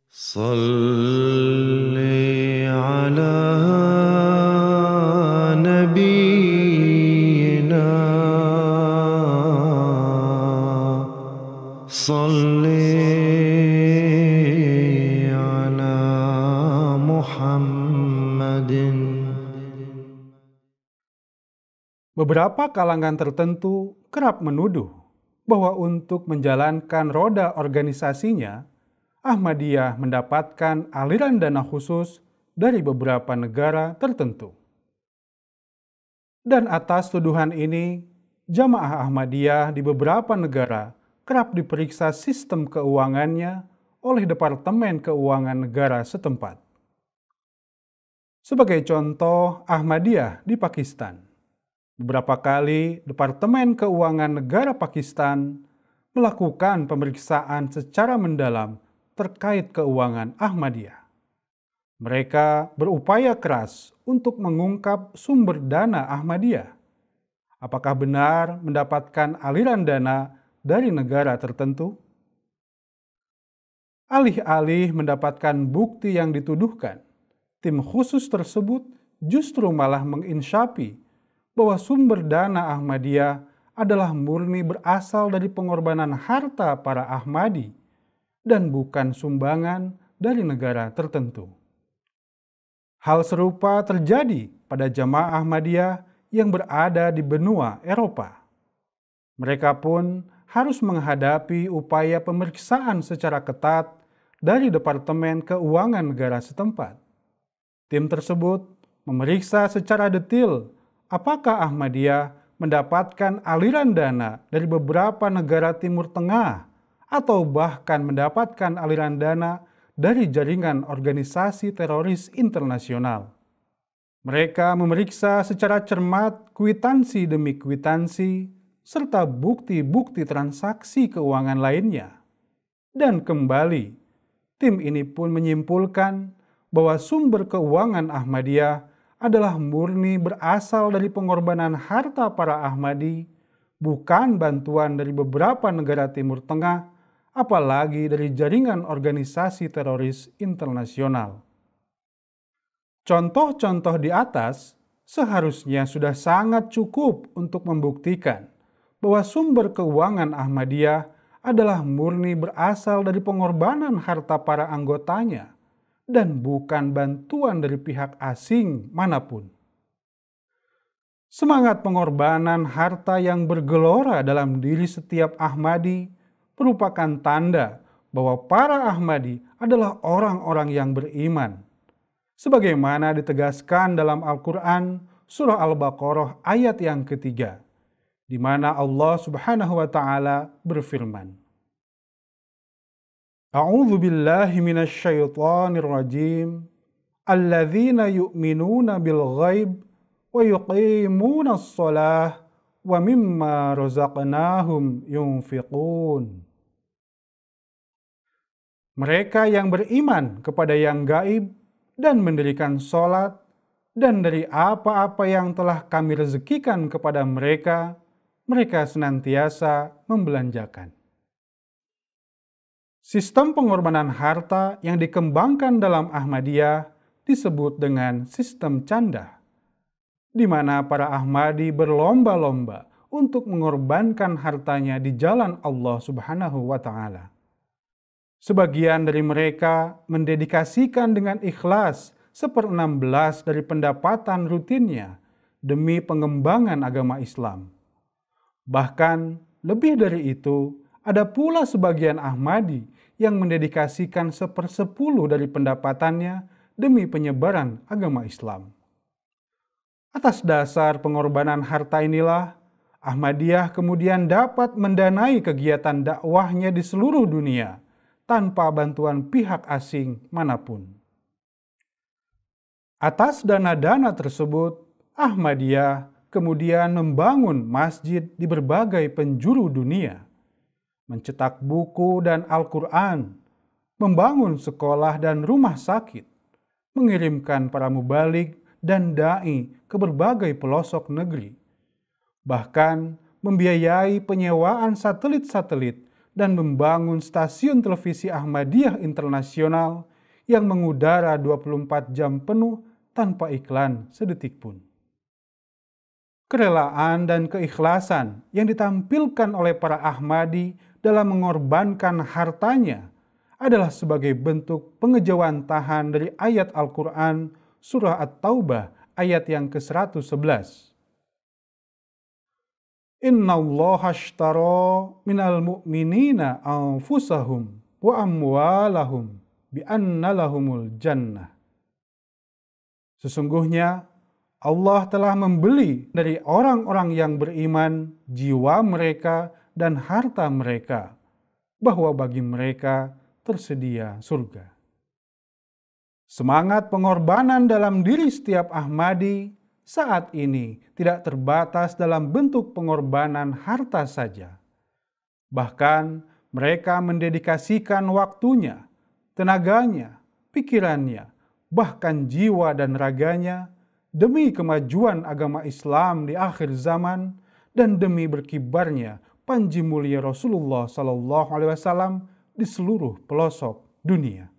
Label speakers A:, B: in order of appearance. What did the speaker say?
A: صل على نبينا صل على محمد.
B: Beberapa kalangan tertentu kerap menuduh bahwa untuk menjalankan roda organisasinya, Ahmadiyah mendapatkan aliran dana khusus dari beberapa negara tertentu. Dan atas tuduhan ini, jamaah Ahmadiyah di beberapa negara kerap diperiksa sistem keuangannya oleh Departemen Keuangan Negara setempat. Sebagai contoh, Ahmadiyah di Pakistan. Beberapa kali Departemen Keuangan Negara Pakistan melakukan pemeriksaan secara mendalam terkait keuangan Ahmadiyah. Mereka berupaya keras untuk mengungkap sumber dana Ahmadiyah. Apakah benar mendapatkan aliran dana dari negara tertentu? Alih-alih mendapatkan bukti yang dituduhkan, tim khusus tersebut justru malah menginsyafi bahwa sumber dana Ahmadiyah adalah murni berasal dari pengorbanan harta para Ahmadi dan bukan sumbangan dari negara tertentu. Hal serupa terjadi pada jamaah Ahmadiyah yang berada di benua Eropa. Mereka pun harus menghadapi upaya pemeriksaan secara ketat dari Departemen Keuangan Negara setempat. Tim tersebut memeriksa secara detail apakah Ahmadiyah mendapatkan aliran dana dari beberapa negara Timur Tengah atau bahkan mendapatkan aliran dana dari jaringan organisasi teroris internasional. Mereka memeriksa secara cermat kwitansi demi kwitansi serta bukti-bukti transaksi keuangan lainnya. Dan kembali, tim ini pun menyimpulkan bahwa sumber keuangan Ahmadiyah adalah murni berasal dari pengorbanan harta para Ahmadi, bukan bantuan dari beberapa negara Timur Tengah, apalagi dari jaringan organisasi teroris internasional. Contoh-contoh di atas seharusnya sudah sangat cukup untuk membuktikan bahwa sumber keuangan Ahmadiyah adalah murni berasal dari pengorbanan harta para anggotanya dan bukan bantuan dari pihak asing manapun. Semangat pengorbanan harta yang bergelora dalam diri setiap Ahmadi merupakan tanda bahwa para Ahmadi adalah orang-orang yang beriman. Sebagaimana ditegaskan dalam Al-Quran surah Al-Baqarah ayat yang ketiga, di mana Allah Subhanahu wa Ta'ala berfirman, A'udzu billahi minasy syaithanir rajim. Alladzina yu'minuna bil ghaib wa yuqimuna shalah wa mimma razaqnahum yunfiqun. Mereka yang beriman kepada yang gaib dan mendirikan salat dan dari apa-apa yang telah kami rezekikan kepada mereka, mereka senantiasa membelanjakan. Sistem pengorbanan harta yang dikembangkan dalam Ahmadiyah disebut dengan sistem canda, di mana para Ahmadi berlomba-lomba untuk mengorbankan hartanya di jalan Allah Subhanahu wa Ta'ala. Sebagian dari mereka mendedikasikan dengan ikhlas 1/16 dari pendapatan rutinnya demi pengembangan agama Islam. Bahkan lebih dari itu, ada pula sebagian Ahmadi yang mendedikasikan 1/10 dari pendapatannya demi penyebaran agama Islam. Atas dasar pengorbanan harta inilah, Ahmadiyah kemudian dapat mendanai kegiatan dakwahnya di seluruh dunia tanpa bantuan pihak asing manapun. Atas dana-dana tersebut, Ahmadiyah kemudian membangun masjid di berbagai penjuru dunia, mencetak buku dan Al-Quran, membangun sekolah dan rumah sakit, mengirimkan para mubalik dan da'i ke berbagai pelosok negeri, bahkan membiayai penyewaan satelit-satelit dan membangun stasiun televisi Ahmadiyah Internasional yang mengudara 24 jam penuh tanpa iklan sedetik pun. Kerelaan dan keikhlasan yang ditampilkan oleh para Ahmadi dalam mengorbankan hartanya adalah sebagai bentuk pengejawantahan dari ayat Al-Quran surah At-Taubah ayat yang ke-111. Inna Allah ashtara minal mu'minina anfusahum wa amwalahum bi anna lahumul jannah. Sesungguhnya Allah telah membeli dari orang-orang yang beriman jiwa mereka dan harta mereka, bahwa bagi mereka tersedia surga. Semangat pengorbanan dalam diri setiap Ahmadi saat ini tidak terbatas dalam bentuk pengorbanan harta saja. Bahkan mereka mendedikasikan waktunya, tenaganya, pikirannya, bahkan jiwa dan raganya demi kemajuan agama Islam di akhir zaman dan demi berkibarnya panji mulia Rasulullah SAW di seluruh pelosok dunia.